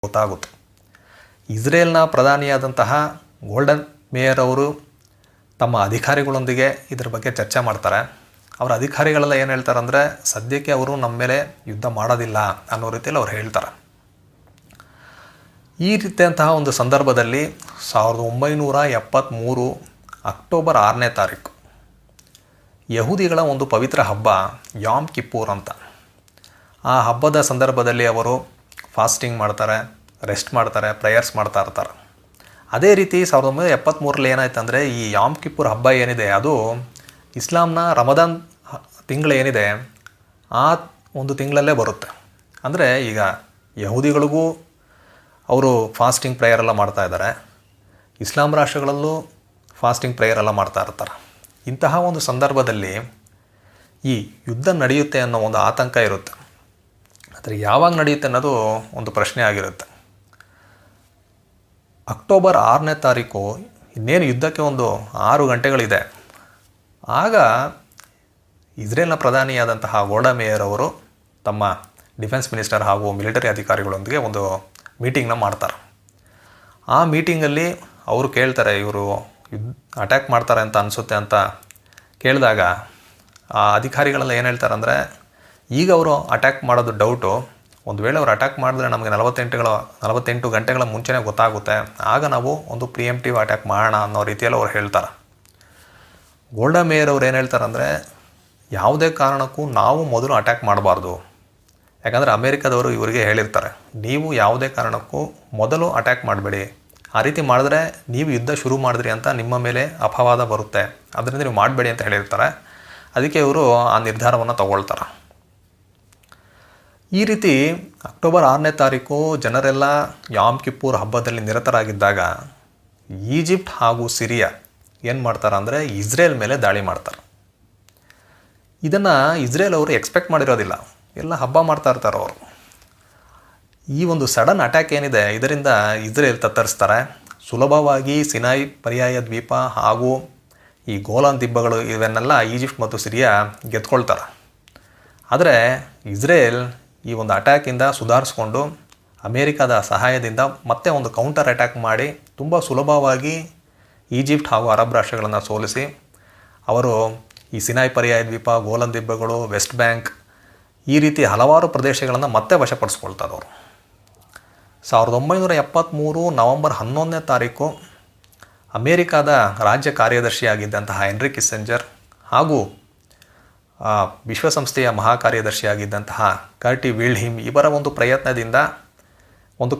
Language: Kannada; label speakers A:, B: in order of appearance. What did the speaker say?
A: ಗೊತ್ತಾಗುತ್ತೆ. ಇಸ್ರೇಲ್ನ ಪ್ರಧಾನಿಯಾದಂತಹ ಗೋಲ್ಡನ್ ಮೇಯರ್ ಅವರು ತಮ್ಮ ಅಧಿಕಾರಿಗಳೊಂದಿಗೆ ಇದರ ಬಗ್ಗೆ ಚರ್ಚೆ ಮಾಡ್ತಾರೆ. ಅವರ ಅಧಿಕಾರಿಗಳೆಲ್ಲ ಏನು ಹೇಳ್ತಾರೆ ಅಂದರೆ, ಸದ್ಯಕ್ಕೆ ಅವರು ನಮ್ಮ ಮೇಲೆ ಯುದ್ಧ ಮಾಡೋದಿಲ್ಲ ಅನ್ನೋ ರೀತಿಯಲ್ಲಿ ಅವ್ರು ಹೇಳ್ತಾರೆ. ಈ ರೀತಿಯಂತಹ ಒಂದು ಸಂದರ್ಭದಲ್ಲಿ 1973 ಅಕ್ಟೋಬರ್ 6ನೇ ತಾರೀಕು ಯಹೂದಿಗಳ ಒಂದು ಪವಿತ್ರ ಹಬ್ಬ ಯಾಮ್ ಕಿಪ್ಪೂರ್ ಅಂತ. ಆ ಹಬ್ಬದ ಸಂದರ್ಭದಲ್ಲಿ ಅವರು ಫಾಸ್ಟಿಂಗ್ ಮಾಡ್ತಾರೆ, ರೆಸ್ಟ್ ಮಾಡ್ತಾರೆ, ಪ್ರೇಯರ್ಸ್ ಮಾಡ್ತಾ ಇರ್ತಾರೆ. ಅದೇ ರೀತಿ 1973 ಏನಾಯ್ತು ಅಂದರೆ, ಈ ಯಾಮ್ ಕಿಪ್ಪೂರ್ ಹಬ್ಬ ಏನಿದೆ ಅದು ಇಸ್ಲಾಂನ ರಮದಾನ್ ತಿಂಗಳೇನಿದೆ ಆ ಒಂದು ತಿಂಗಳಲ್ಲೇ ಬರುತ್ತೆ. ಅಂದರೆ ಈಗ ಯಹೂದಿಗಳಿಗೂ ಅವರು ಫಾಸ್ಟಿಂಗ್ ಪ್ರೇಯರ್ ಎಲ್ಲ ಮಾಡ್ತಾ ಇದ್ದಾರೆ, ಇಸ್ಲಾಂ ರಾಷ್ಟ್ರಗಳಲ್ಲೂ ಫಾಸ್ಟಿಂಗ್ ಪ್ರೇಯರ್ ಎಲ್ಲ ಮಾಡ್ತಾ ಇರ್ತಾರೆ. ಇಂತಹ ಒಂದು ಸಂದರ್ಭದಲ್ಲಿ ಈ ಯುದ್ಧ ನಡೆಯುತ್ತೆ ಅನ್ನೋ ಒಂದು ಆತಂಕ ಇರುತ್ತೆ. ಆದರೆ ಯಾವಾಗ ನಡೆಯುತ್ತೆ ಅನ್ನೋದು ಒಂದು ಪ್ರಶ್ನೆ ಆಗಿರುತ್ತೆ. ಅಕ್ಟೋಬರ್ 6ನೇ ತಾರೀಕು ಇನ್ನೇನು ಯುದ್ಧಕ್ಕೆ ಒಂದು 6 ಗಂಟೆಗಳಿದೆ. ಆಗ ಇಸ್ರೇಲ್ನ ಪ್ರಧಾನಿಯಾದಂತಹ ಗೋಲ್ಡನ್ ಮೇಯರ್ ಅವರು ತಮ್ಮ ಡಿಫೆನ್ಸ್ ಮಿನಿಸ್ಟರ್ ಹಾಗೂ ಮಿಲಿಟರಿ ಅಧಿಕಾರಿಗಳೊಂದಿಗೆ ಒಂದು ಮೀಟಿಂಗ್ನ ಮಾಡ್ತಾರೆ. ಆ ಮೀಟಿಂಗಲ್ಲಿ ಅವರು ಕೇಳ್ತಾರೆ, ಇವರು ಅಟ್ಯಾಕ್ ಮಾಡ್ತಾರೆ ಅಂತ ಅನಿಸುತ್ತೆ ಅಂತ ಕೇಳಿದಾಗ ಆ ಅಧಿಕಾರಿಗಳೆಲ್ಲ ಏನು ಹೇಳ್ತಾರೆ ಅಂದರೆ, ಈಗ ಅವರು ಅಟ್ಯಾಕ್ ಮಾಡೋದು ಡೌಟು, ಒಂದು ವೇಳೆ ಅವರು ಅಟ್ಯಾಕ್ ಮಾಡಿದ್ರೆ ನಮಗೆ 48 ಗಂಟೆಗಳ ಮುಂಚೆನೇ ಗೊತ್ತಾಗುತ್ತೆ, ಆಗ ನಾವು ಒಂದು ಪ್ರಿಎಂಪ್ಟಿವ್ ಅಟ್ಯಾಕ್ ಮಾಡೋಣ ಅನ್ನೋ ರೀತಿಯಲ್ಲಿ ಅವ್ರು ಹೇಳ್ತಾರೆ. ಗೋಲ್ಡನ್ ಮೇಯರ್ ಅವ್ರು ಏನು ಹೇಳ್ತಾರೆ ಅಂದರೆ, ಯಾವುದೇ ಕಾರಣಕ್ಕೂ ನಾವು ಮೊದಲು ಅಟ್ಯಾಕ್ ಮಾಡಬಾರ್ದು. ಯಾಕಂದರೆ ಅಮೇರಿಕಾದವರು ಇವರಿಗೆ ಹೇಳಿರ್ತಾರೆ, ನೀವು ಯಾವುದೇ ಕಾರಣಕ್ಕೂ ಮೊದಲು ಅಟ್ಯಾಕ್ ಮಾಡಬೇಡಿ, ಆ ರೀತಿ ಮಾಡಿದ್ರೆ ನೀವು ಯುದ್ಧ ಶುರು ಮಾಡಿದ್ರಿ ಅಂತ ನಿಮ್ಮ ಮೇಲೆ ಅಪವಾದ ಬರುತ್ತೆ, ಅದರಿಂದ ನೀವು ಮಾಡಬೇಡಿ ಅಂತ ಹೇಳಿರ್ತಾರೆ. ಅದಕ್ಕೆ ಇವರು ಆ ನಿರ್ಧಾರವನ್ನು ತಗೊಳ್ತಾರೆ. ಈ ರೀತಿ ಅಕ್ಟೋಬರ್ 6ನೇ ತಾರೀಕು ಜನರೆಲ್ಲ ಯಾಮ್ ಕಿಪ್ಪೂರ್ ಹಬ್ಬದಲ್ಲಿ ನಿರತರಾಗಿದ್ದಾಗ ಈಜಿಪ್ಟ್ ಹಾಗೂ ಸಿರಿಯಾ ಏನು ಮಾಡ್ತಾರೆ ಅಂದರೆ, ಇಸ್ರೇಲ್ ಮೇಲೆ ದಾಳಿ ಮಾಡ್ತಾರೆ. ಇದನ್ನು ಇಸ್ರೇಲ್ ಅವರು ಎಕ್ಸ್ಪೆಕ್ಟ್ ಮಾಡಿರೋದಿಲ್ಲ, ಎಲ್ಲ ಹಬ್ಬ ಮಾಡ್ತಾ ಇರ್ತಾರೆ ಅವರು. ಈ ಒಂದು ಸಡನ್ ಅಟ್ಯಾಕ್ ಏನಿದೆ ಇದರಿಂದ ಇಸ್ರೇಲ್ ತತ್ತರಿಸ್ತಾರೆ. ಸುಲಭವಾಗಿ ಸಿನಾಯ್ ಪರ್ಯಾಯ ದ್ವೀಪ ಹಾಗೂ ಈ ಗೋಲಾನ್ ದಿಬ್ಬಗಳು ಇವನ್ನೆಲ್ಲ ಈಜಿಪ್ಟ್ ಮತ್ತು ಸಿರಿಯಾ ಗೆದ್ಕೊಳ್ತಾರೆ. ಆದರೆ ಇಸ್ರೇಲ್ ಈ ಒಂದು ಅಟ್ಯಾಕಿಂದ ಸುಧಾರಿಸ್ಕೊಂಡು ಅಮೇರಿಕಾದ ಸಹಾಯದಿಂದ ಮತ್ತೆ ಒಂದು ಕೌಂಟರ್ ಅಟ್ಯಾಕ್ ಮಾಡಿ ತುಂಬ ಸುಲಭವಾಗಿ ಈಜಿಪ್ಟ್ ಹಾಗೂ ಅರಬ್ ರಾಷ್ಟ್ರಗಳನ್ನು ಸೋಲಿಸಿ ಅವರು ಈ ಸಿನಾಯ್ ಪರ್ಯಾಯ ದ್ವೀಪ, ಗೋಲಾನ್ ದಿಬ್ಬಗಳು, ವೆಸ್ಟ್ ಬ್ಯಾಂಕ್ ಈ ರೀತಿ ಹಲವಾರು ಪ್ರದೇಶಗಳನ್ನು ಮತ್ತೆ ವಶಪಡಿಸ್ಕೊಳ್ತಾರೆ ಅವರು. 1973 ನವೆಂಬರ್ 11ನೇ ತಾರೀಕು ಅಮೇರಿಕಾದ ರಾಜ್ಯ ಕಾರ್ಯದರ್ಶಿಯಾಗಿದ್ದಂತಹ ಹೆನ್ರಿ ಕಿಸ್ಸಿಂಜರ್ ಹಾಗೂ ವಿಶ್ವಸಂಸ್ಥೆಯ ಮಹಾಕಾರ್ಯದರ್ಶಿಯಾಗಿದ್ದಂತಹ ಕರ್ಟಿ ವಿಲ್ಡ್ಹೀಮ್ ಇವರ ಒಂದು ಪ್ರಯತ್ನದಿಂದ ಒಂದು